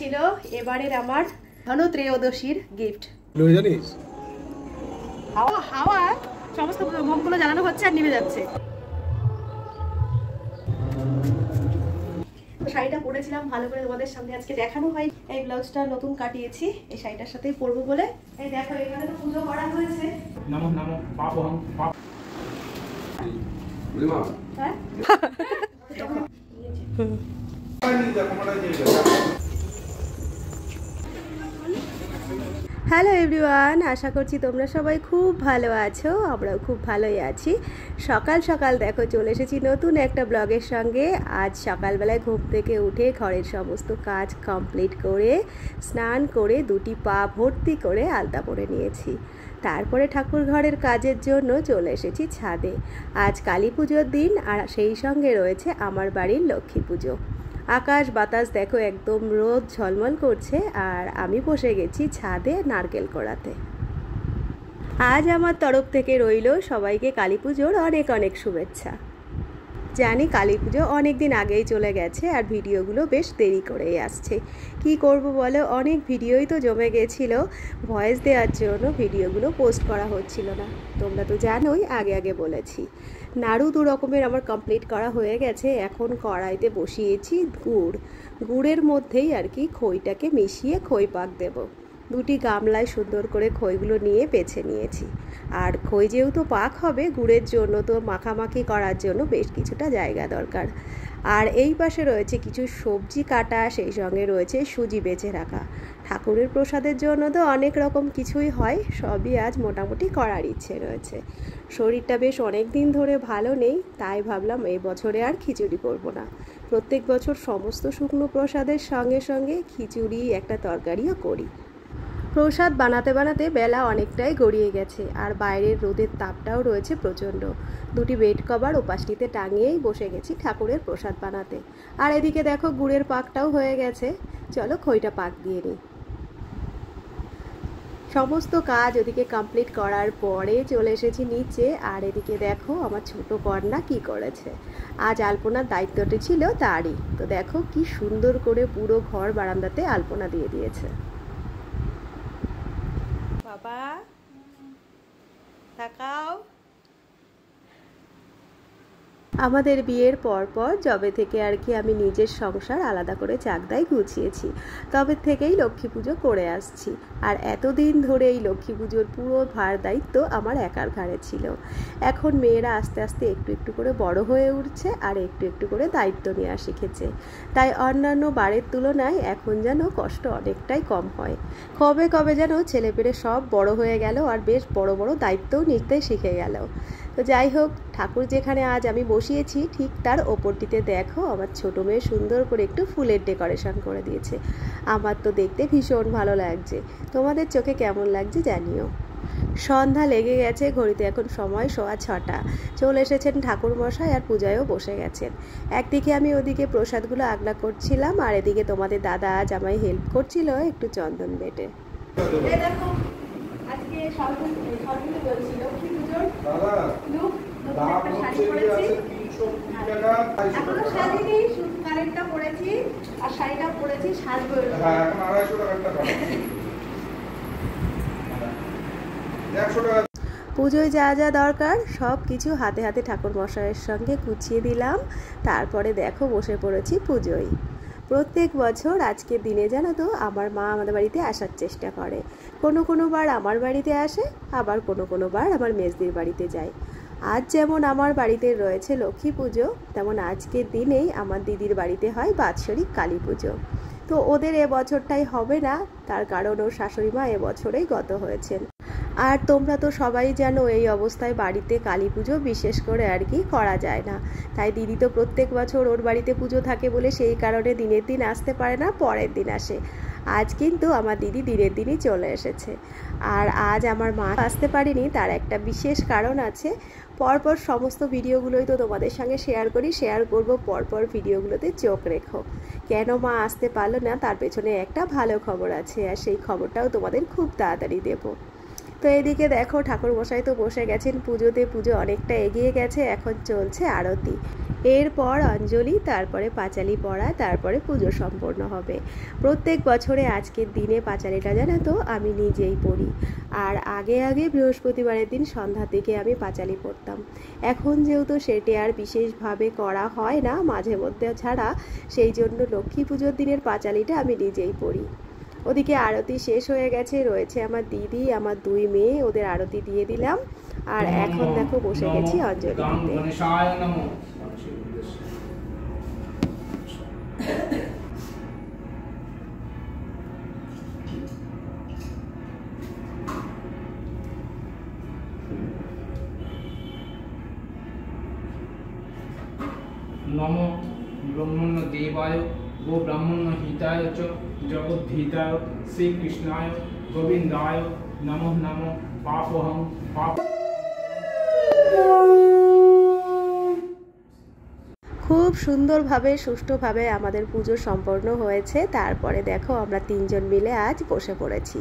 ছিল এবারের আমার ধনত্রয়োদশীর গিফট। জানিস হাওয়া হাওয়া সমস্ত মোমগুলো জ্বালানো হচ্ছে আর নিভে যাচ্ছে। শাড়িটা পরেছিলাম ভালো করে তোমাদের সামনে আজকে দেখানো হয়। এই ব্লাউজটা নতুন কাটিয়েছি এই শাড়িটার সাথেই পরবো বলে। এই দেখো এখানে তো পুজো করা হয়েছে। নমো নমো পাপহং পাপ বুঝিমা হ্যাঁ হ্যালো এভরিওয়ান, আশা করছি তোমরা সবাই খুব ভালো আছো। আমরাও খুব ভালোই আছি। সকাল সকাল দেখো চলে এসেছি নতুন একটা ব্লগের সঙ্গে। আজ সকালবেলায় ঘুম থেকে উঠে ঘরের সমস্ত কাজ কমপ্লিট করে স্নান করে দুটি পা ভর্তি করে আলতা পরে নিয়েছি। তারপরে ঠাকুর ঘরের কাজের জন্য চলে এসেছি ছাদে। আজ কালী পুজোর দিন আর সেই সঙ্গে রয়েছে আমার বাড়ির লক্ষ্মী পুজো। আকাশ বাতাস দেখো একদম রোদ ঝলমল করছে আর আমি বসে গেছি ছাদে নারকেল কোড়াতে। আজ আমার তরফ থেকে রইল সবাইকে কালী পুজোর অনেক অনেক শুভেচ্ছা। জানি কালী পুজো অনেক দিন আগেই চলে গেছে আর ভিডিওগুলো বেশ দেরি করেই আসছে। কি করব বলো, অনেক ভিডিওই তো জমে গেছিল, ভয়েস দেওয়ার জন্য ভিডিওগুলো পোস্ট করা হচ্ছিল না। তোমরা তো জানোই, আগে আগে বলেছি। নাড়ু দু রকমের আমার কমপ্লিট করা হয়ে গেছে। এখন কড়াইতে বসিয়েছি গুড়ের মধ্যেই আর কি খইটাকে মিশিয়ে খই পাক দেব। দুটি গামলায় সুন্দর করে খইগুলো নিয়ে বেছে নিয়েছি। আর খই যেহেতু পাক হবে গুড়ের জন্য, তো মাখামাখি করার জন্য বেশ কিছুটা জায়গা দরকার। আর এই পাশে রয়েছে কিছু সবজি কাটা, সেই সঙ্গে রয়েছে সুজি বেছে রাখা। ঠাকুরের প্রসাদের জন্য তো অনেক রকম কিছুই হয়, সবই আজ মোটামুটি করার ইচ্ছে রয়েছে। শরীরটা বেশ অনেক দিন ধরে ভালো নেই, তাই ভাবলাম এই বছরে আর খিচুড়ি করব না। প্রত্যেক বছর সমস্ত শুকনো প্রসাদের সঙ্গে সঙ্গে খিচুড়ি একটা তরকারিও করি। প্রসাদ বানাতে বানাতে বেলা অনেকটাই গড়িয়ে গেছে আর বাইরের রোদের তাপটাও রয়েছে প্রচণ্ড। দুটি বেড কভার ওপাশটিতে টাঙিয়েই বসে গেছি ঠাকুরের প্রসাদ বানাতে। আর এদিকে দেখো গুড়ের পাকটাও হয়ে গেছে। চলো খইটা পাক দিয়ে নিই। সমস্ত কাজ ওদিকে কমপ্লিট করার পরে চলে এসেছি নিচে। আর এদিকে দেখো আমার ছোট কন্যা কি করেছে। আজ আলপনার দায়িত্বটি ছিল তারই। তো দেখো কি সুন্দর করে পুরো ঘর বারান্দাতে আলপনা দিয়ে দিয়েছে। বাবা তাকাও। আমাদের বিয়ের পর যবে থেকে আর কি আমি নিজের সংসার আলাদা করে চাকদায় গুছিয়েছি, তবে থেকেই লক্ষ্মী পুজো করে আসছি। আর এতদিন ধরে এই লক্ষ্মী পুজোর পুরো ভার দায়িত্ব আমার একার ঘাড়ে ছিল। এখন মেয়েরা আস্তে আস্তে একটু একটু করে বড় হয়ে উঠছে আর একটু একটু করে দায়িত্ব নেওয়া শিখেছে। তাই অন্যান্য বারের তুলনায় এখন যেন কষ্ট অনেকটাই কম হয়। কবে কবে যেন ছেলেপেলে সব বড় হয়ে গেল আর বেশ বড় বড় দায়িত্বও নিতে শিখে গেল। তো যাই হোক, ঠাকুর যেখানে আজ আমি বসিয়েছি ঠিক তার ওপরটিতে দেখো আমার ছোটো মেয়ে সুন্দর করে একটু ফুলের ডেকোরেশন করে দিয়েছে। আমার তো দেখতে ভীষণ ভালো লাগছে। তোমাদের চোখে কেমন লাগছে জানিও। সন্ধ্যা লেগে গেছে, ঘড়িতে এখন সময় 6:15। চলে এসেছেন ঠাকুরমশাই আর পূজায়ও বসে গেছেন। একদিকে আমি ওদিকে প্রসাদগুলো আগলা করছিলাম আর এদিকে তোমাদের দাদা আজ আমায় হেল্প করছিল একটু চন্দন বেটে। দেখো আজকে সরস্বতী বলছিল লক্ষ্মী পুজোর লুক একটা শাড়ি পরেছি। এখনো শাড়ি শুধু কারেন্টটা পরেছি আর শাড়িটা পরেছি সাজবো। হ্যাঁ এখন 250 টাকা। পুজোয় যা যা দরকার সব কিছু হাতে হাতে ঠাকুর মশাইয়ের সঙ্গে গুছিয়ে দিলাম। তারপরে দেখো বসে পড়েছি পুজোয়। প্রত্যেক বছর আজকের দিনে জানো তো আমার মা আমাদের বাড়িতে আসার চেষ্টা করে। কোনো বার আমার বাড়িতে আসে, আবার কোনো বার আমার মেজদির বাড়িতে যায়। আজ যেমন আমার বাড়িতে রয়েছে লক্ষ্মী পুজো, তেমন আজকের দিনেই আমার দিদির বাড়িতে হয় বাৎসরিক কালী পুজো। তো ওদের এবছরটাই হবে না, তার কারণ ওর শাশুড়ি মা এবছরেই গত হয়েছেন। আর তোমরা তো সবাই জানো এই অবস্থায় বাড়িতে কালী পুজো বিশেষ করে আর কি করা যায় না। তাই দিদি তো প্রত্যেক বছর ওর বাড়িতে পুজো থাকে বলে সেই কারণে দিনের দিন আসতে পারে না, পরের দিন আসে। আজ কিন্তু আমার দিদি দিনের দিনই চলে এসেছে। আর আজ আমার মা আসতে পারেনি, তার একটা বিশেষ কারণ আছে। পরপর সমস্ত ভিডিওগুলোই তো তোমাদের সঙ্গে শেয়ার করব। পরপর ভিডিওগুলোতে চোখ রেখো। কেন মা আসতে পারলো না তার পেছনে একটা ভালো খবর আছে, আর সেই খবরটাও তোমাদের খুব তাড়াতাড়ি দেবো। তো এদিকে দেখো ঠাকুরমশাই তো বসে গেছেন পুজোতে। পুজো অনেকটা এগিয়ে গেছে, এখন চলছে আরতি। এরপর অঞ্জলি, তারপরে পাঁচালি পড়া, তারপরে পুজো সম্পন্ন হবে। প্রত্যেক বছরে আজকের দিনে পাঁচালিটা জানো তো আমি নিজেই পড়ি। আর আগে বৃহস্পতিবারের দিন সন্ধ্যা থেকে আমি পাঁচালি পড়তাম। এখন যেহেতু সেটি আর বিশেষভাবে করা হয় না মাঝে মধ্যে ছাড়া, সেই জন্য লক্ষ্মী পুজোর দিনের পাঁচালিটা আমি নিজেই পড়ি। ওদিকে আরতি শেষ হয়ে গেছে, রয়েছে আমার দিদি, আমার 2 মেয়ে, ওদের আরতি দিয়ে দিলাম। আর এখন দেখো বসে গেছি অঞ্জলি দিতে। নম ব্রহ্মণ্য দেবায় গো ব্রাহ্মণ্য হিতায় চ জগদ্ধিতায় শ্রীকৃষ্ণায় গোবিন্দায় নমঃ নমঃ পাপহং পাপ। খুব সুন্দরভাবে সুষ্ঠুভাবে আমাদের পুজো সম্পন্ন হয়েছে। তারপরে দেখো আমরা 3 জন মিলে আজ বসে পড়েছি।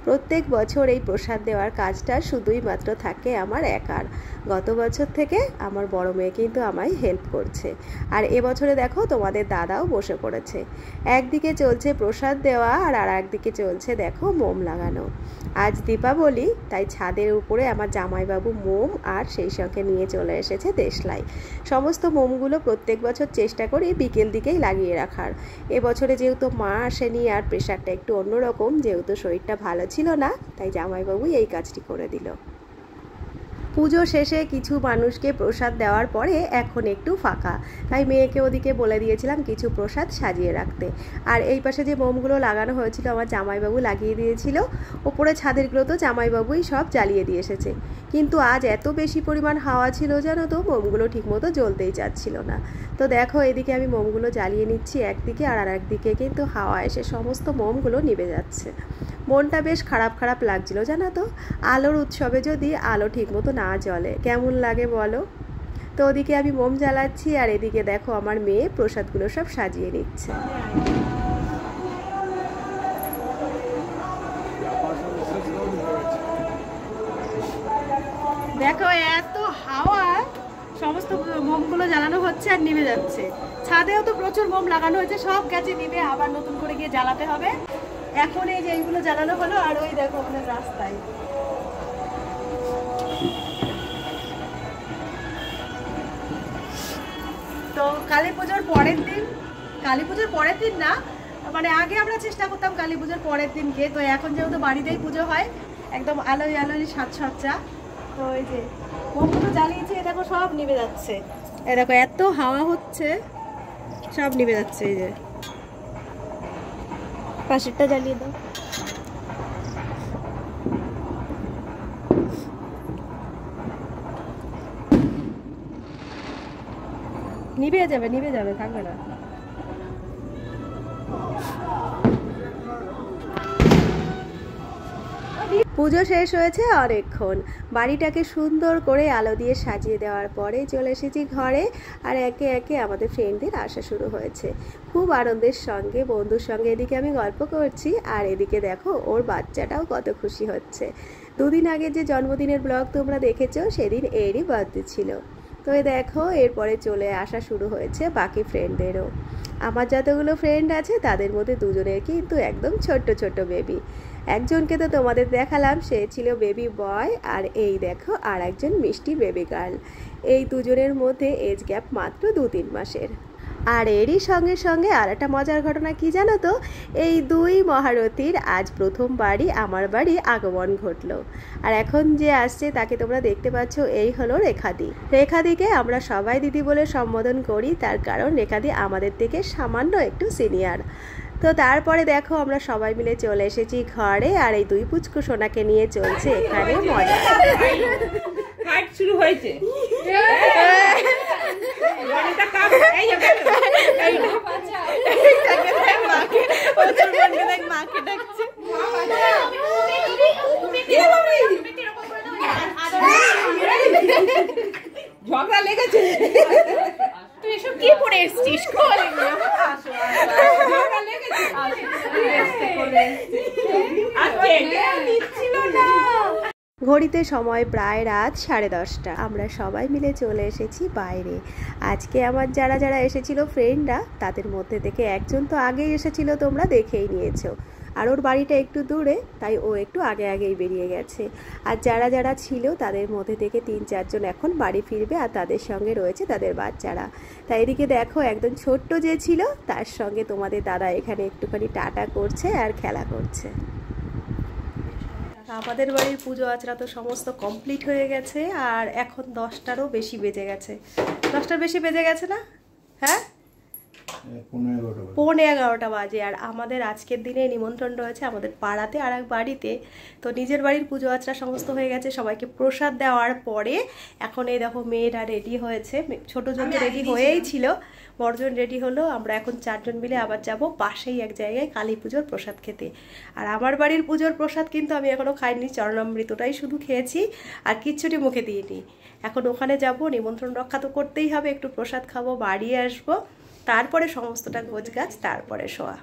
প্রত্যেক বছর এই প্রসাদ দেওয়ার কাজটা শুধুই মাত্র থাকে আমার একার। গত বছর থেকে আমার বড় মেয়ে কিন্তু আমায় হেল্প করছে। আর এবছরে দেখো তোমাদের দাদাও বসে পড়েছে। একদিকে চলছে প্রসাদ দেওয়া আর একদিকে চলছে দেখো মোম লাগানো। আজ দীপাবলি, তাই ছাদের উপরে আমার জামাইবাবু মোম আর সেই সঙ্গে নিয়ে চলে এসেছে দেশলাই। সমস্ত মোমগুলো প্রত্যেক বছর চেষ্টা করি বিকেল দিকেই লাগিয়ে রাখার। এবছরে যেহেতু মা আসেনি আর প্রেশারটা একটু অন্যরকম, যেহেতু শরীরটা ভালো ছিল না, তাই জামাইবাবুই এই কাজটি করে দিল। পুজো শেষে কিছু মানুষকে প্রসাদ দেওয়ার পরে এখন একটু ফাঁকা, তাই মেয়েকে ওদিকে বলে দিয়েছিলাম কিছু প্রসাদ সাজিয়ে রাখতে। আর এই পাশে যে মোমগুলো লাগানো হয়েছিল আমার জামাইবাবু লাগিয়ে দিয়েছিল। ওপরে ছাদেরগুলো তো জামাইবাবুই সব জ্বালিয়ে দিয়ে এসেছে। কিন্তু আজ এত বেশি পরিমাণ হাওয়া ছিল জানো তো, মোমগুলো ঠিকমতো জ্বলতেই চাচ্ছিল না। তো দেখো এদিকে আমি মোমগুলো জ্বালিয়ে নিচ্ছি একদিকে, আর একদিকে কিন্তু হাওয়া এসে সমস্ত মোমগুলো নিভে যাচ্ছে। মনটা বেশ খারাপ লাগছিল জানো তো। আলোর উৎসবে যদি আলো ঠিকমতো না জ্বলে কেমন লাগে বলো। তো ওদিকে আমি মোম জ্বালাচ্ছি আর এদিকে দেখো আমার মেয়ে প্রসাদগুলো সব সাজিয়ে নিচ্ছে। দেখো এত হাওয়া, সমস্ত মোমগুলো জ্বালানো হচ্ছে আর নিভে যাচ্ছে। ছাদেও তো প্রচুর মোম লাগানো হয়েছে, সব গেছে নিভে, আবার নতুন করে গিয়ে জ্বালাতে হবে। এখন এই যে এইগুলো জ্বালানো হলো, আর ওই দেখো ওখানে রাস্তায়। তো কালী পুজোর পরের দিন না, মানে আগে আমরা চেষ্টা করতাম কালী পুজোর পরের দিনকে। তো এখন যেহেতু বাড়িতেই পুজো হয়, একদম আলোয় সাজসজ্জা। তো এই যে মোমগুলো জ্বালিয়েছি, এ দেখো সব নিভে যাচ্ছে। এ দেখো এত হাওয়া হচ্ছে, সব নিভে যাচ্ছে। এই যে পাশেরটা জ্বালিয়ে দাও। নিভে যাবে, থাকবে না। পুজো শেষ হয়েছে অনেকক্ষণ। বাড়িটাকে সুন্দর করে আলো দিয়ে সাজিয়ে দেওয়ার পরে চলে এসেছি ঘরে। আর একে একে আমাদের ফ্রেন্ডদের আসা শুরু হয়েছে। খুব আনন্দের সঙ্গে বন্ধুর সঙ্গে এদিকে আমি গল্প করছি, আর এদিকে দেখো ওর বাচ্চাটাও কত খুশি হচ্ছে। 2 দিন আগে যে জন্মদিনের ব্লগ তোমরা দেখেছো, সেদিন এরই বার্থডে ছিল। তো এই দেখো এরপরে চলে আসা শুরু হয়েছে বাকি ফ্রেন্ডদেরও। আমার যতগুলো ফ্রেন্ড আছে তাদের মধ্যে 2 জনের কিন্তু একদম ছোট্ট বেবি। একজনকে তো তোমাদের দেখালাম, সে ছিল বেবি বয়, আর এই দেখো আর একজন মিষ্টি বেবি গার্ল। এই 2 জনের মধ্যে এজ গ্যাপ মাত্র 2-3 মাসের। আর এরই সঙ্গে সঙ্গে আর একটা মজার ঘটনা কি জানো তো, এই 2 মহারথীর আজ প্রথমবারই আমার বাড়ি আগমন ঘটলো। আর এখন যে আসছে তাকে তোমরা দেখতে পাচ্ছ, এই হলো রেখাদি। রেখাদিকে আমরা সবাই দিদি বলে সম্বোধন করি, তার কারণ রেখাদি আমাদের থেকে সামান্য একটু সিনিয়র। তো তারপরে দেখো আমরা সবাই মিলে চলে এসেছি ঘরে, আর এই 2 পুচকু সোনাকে নিয়ে চলছে এখানে মজা। শুরু হয়েছে। ঝগড়া লেগেছে। তুই এসব কি পরে এসছিস? ঝগড়া লেগেছে। ঘড়িতে সময় প্রায় রাত 10:30। আমরা সবাই মিলে চলে এসেছি বাইরে। আজকে আমার যারা যারা এসেছিল ফ্রেন্ডরা, তাদের মধ্যে থেকে একজন তো আগেই এসেছিল, তোমরা দেখেই নিয়েছো। আর ওর বাড়িটা একটু দূরে, তাই ও একটু আগেই বেরিয়ে গেছে। আর যারা যারা ছিল তাদের মধ্যে থেকে 3-4 জন এখন বাড়ি ফিরবে, আর তাদের সঙ্গে রয়েছে তাদের বাচ্চারা। তাই এদিকে দেখো একদম ছোট্ট যে ছিল তার সঙ্গে তোমাদের দাদা এখানে একটুখানি টাটা করছে আর খেলা করছে। আমাদের বাড়ির পুজো আচরা তো সমস্ত কমপ্লিট হয়ে গেছে, আর এখন 10টারও বেশি বেজে গেছে। 10টার বেশি বেজে গেছে না? হ্যাঁ, 11:15 বাজে। আর আমাদের আজকের দিনে নিমন্ত্রণ রয়েছে আমাদের পাড়াতে আর এক বাড়িতে। তো নিজের বাড়ির পুজো আচরা সমস্ত হয়ে গেছে, সবাইকে প্রসাদ দেওয়ার পরে এখন এই দেখো মেয়েরা রেডি হয়েছে। ছোটজন তো রেডি হয়েই ছিল, বড়জন রেডি হলো। আমরা এখন 4 জন মিলে আবার যাব পাশেই এক জায়গায় কালী পুজোর প্রসাদ খেতে। আর আমার বাড়ির পুজোর প্রসাদ কিন্তু আমি এখনও খাইনি, চরণামৃতটাই শুধু খেয়েছি আর কিচ্ছুটি মুখে দিইনি। এখন ওখানে যাব, নিমন্ত্রণ রক্ষা তো করতেই হবে, একটু প্রসাদ খাবো, বাড়ি আসবো, তারপরে সমস্তটা গোছগাছ, তারপরে শোয়া।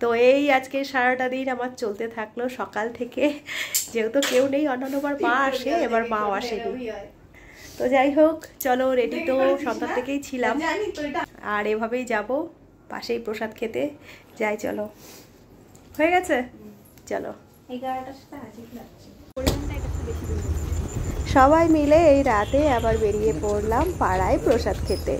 তো এই আজকে সারাটা দিন আমার চলতে থাকলো সকাল থেকে। যেহেতু কেউ নেই, অন্যান্যবার মা আসে, এবার মাও আসেনি। তো যাই হোক, চলো, রেডি তো সন্ধ্যা থেকেই ছিলাম, আর এভাবেই যাব পাশেই প্রসাদ খেতে। যাই, চলো। হয়ে গেছে, চলো। 11টার সাথে হাজির লাগছে। সবাই মিলে এই রাতে আবার বেরিয়ে পড়লাম পাড়ায় প্রসাদ খেতে।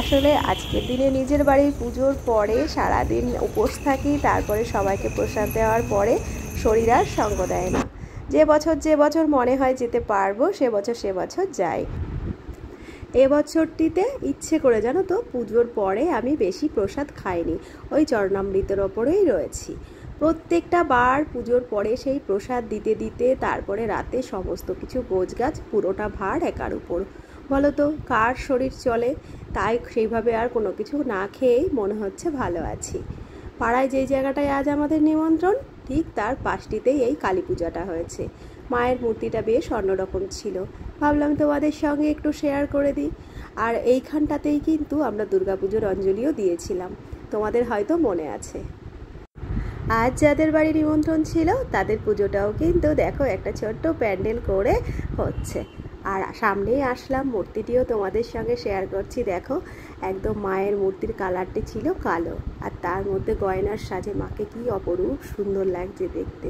আসলে আজকের দিনে নিজের বাড়ির পুজোর পরে সারাদিন উপোস থাকি, তারপরে সবাইকে প্রসাদ দেওয়ার পরে শরীর আর সঙ্গ দেয় না। যে বছর মনে হয় যেতে পারবো সে বছর যাই। এবছরটিতে ইচ্ছে করে, জানো তো, পুজোর পরে আমি বেশি প্রসাদ খাইনি, ওই চরণামৃতের ওপরেই রয়েছি। প্রত্যেকটা বার পুজোর পরে সেই প্রসাদ দিতে দিতে তারপরে রাতে সমস্ত কিছু গোছগাছ, পুরোটা ভার একার উপর। বলো তো কার শরীর চলে? তাই সেইভাবে আর কোনো কিছু না খেয়েই মনে হচ্ছে ভালো আছি। পাড়ায় যেই জায়গাটায় আজ আমাদের নিমন্ত্রণ, ঠিক তার পাশটিতেই এই কালী পূজাটা হয়েছে। মায়ের মূর্তিটা বেশ অন্যরকম ছিল, ভাবলাম তোমাদের সঙ্গে একটু শেয়ার করে দিই। আর এইখানটাতেই কিন্তু আমরা দুর্গাপুজোর অঞ্জলিও দিয়েছিলাম, তোমাদের হয়তো মনে আছে। আজ যাদের বাড়ি নিমন্ত্রণ ছিল তাদের পুজোটাও কিন্তু দেখো একটা ছোট্ট প্যান্ডেল করে হচ্ছে। আর সামনেই আসলাম, মূর্তিটিও তোমাদের সঙ্গে শেয়ার করছি। দেখো, একদম মায়ের মূর্তির কালারটি ছিল কালো, আর তার মধ্যে গয়নার সাজে মাকে কি অপরূপ সুন্দর লাগছে দেখতে।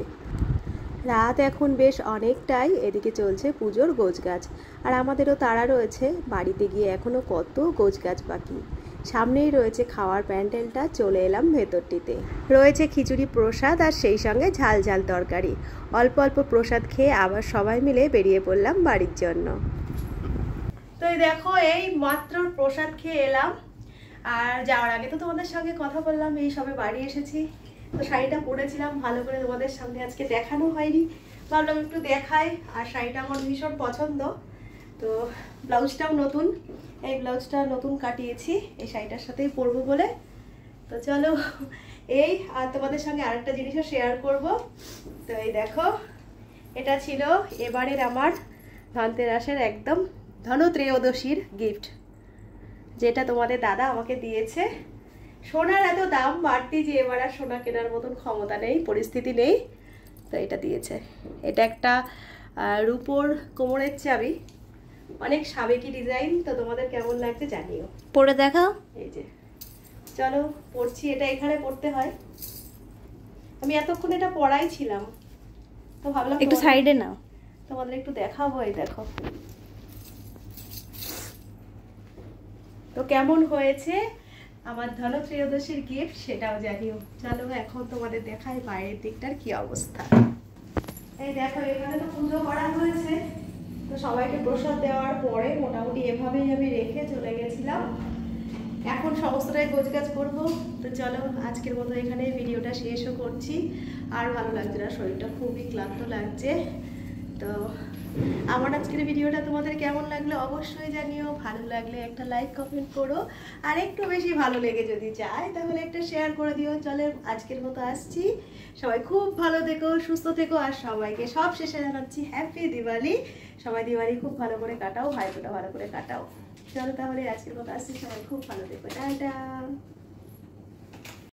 রাত এখন বেশ অনেকটাই, এদিকে চলছে পুজোর গোছগাছ। আর আমাদেরও তাড়া রয়েছে, বাড়িতে গিয়ে এখনও কত গোছগাছ বাকি। সামনেই রয়েছে খাওয়ার প্যান্ডেলটা, চলে এলাম ভেতরটিতে। রয়েছে খিচুড়ি প্রসাদ আর সেই সঙ্গে ঝাল ঝাল তরকারি। অল্প অল্প প্রসাদ খেয়ে আবার সবাই মিলে বেরিয়ে পড়লাম বাড়ির জন্য। তো এই দেখো, এই মাত্র প্রসাদ খেয়ে এলাম, আর যাওয়ার আগে তো তোমাদের সঙ্গে কথা বললাম, এই সবে বাড়ি এসেছি। তো শাড়িটা পরেছিলাম, ভালো করে তোমাদের সঙ্গে আজকে দেখানো হয়নি, ভাবলাম একটু দেখাই। আর শাড়িটা আমার ভীষণ পছন্দ, তো ব্লাউজটাও নতুন, এই ব্লাউজটা নতুন কাটিয়েছি এই শাড়িটার সাথেই পরবো বলে। তো চলো, এই আর তোমাদের সঙ্গে আরেকটা জিনিসও শেয়ার করব। তো এই দেখো, এটা ছিল এবারের আমার ধনতেরাসের একদম ধনত্রয়োদশীর গিফট, যেটা তোমাদের দাদা আমাকে দিয়েছে। সোনার এত দাম বাড়তি যে এবার আর সোনা কেনার মতন ক্ষমতা নেই, পরিস্থিতি নেই, তো এটা দিয়েছে। এটা একটা রূপোর কোমরের চাবি, অনেক সাবেকি ডিজাইন। তো তোমাদের কেমন লাগছে জানিও, পরে দেখাও। এই যে, চলো পড়ছি। এটা এখানে পড়তে হয়, আমি এতক্ষণ এটা পড়াই ছিলাম, তো ভাবলাম একটু সাইডে নাও, তোমাদের একটু দেখাবো। এই দেখো, তো কেমন হয়েছে আমার ধনত্রয়োদশীর গিফট সেটাও জানিও। চলো এখন তোমাদের দেখাই বাইরের দিকটার কি অবস্থা। এই দেখো, এখানে তো পুজো করা হয়েছে, তো সবাইকে প্রসাদ দেওয়ার পরে মোটামুটি এভাবেই আমি রেখে চলে গেছিলাম। এখন সমস্তটাই গোছগাছ করবো। তো চলো, আজকের মতো এখানে ভিডিওটা শেষও করছি। আর ভালো লাগছে না, শরীরটা খুবই ক্লান্ত লাগছে। তো আমার আজকের ভিডিওটা তোমাদের কেমন লাগলো অবশ্যই জানিও। ভালো লাগলে একটা লাইক কমেন্ট করো, আর একটু বেশি ভালো লেগে যদি যায় তাহলে একটা শেয়ার করে দিও। চলো, আজকের মতো আসছি, সবাই খুব ভালো থেকো, সুস্থ থেকো, আর সবাইকে সব শেষে জানাচ্ছি হ্যাপি দিওয়ালি। সবাই দিওয়ালি খুব ভালো করে কাটাও, ভাইফোঁটা ভালো করে কাটাও। চলো তাহলে আজকের মতো আসছি, সবাই খুব ভালো থেকো, টাটা।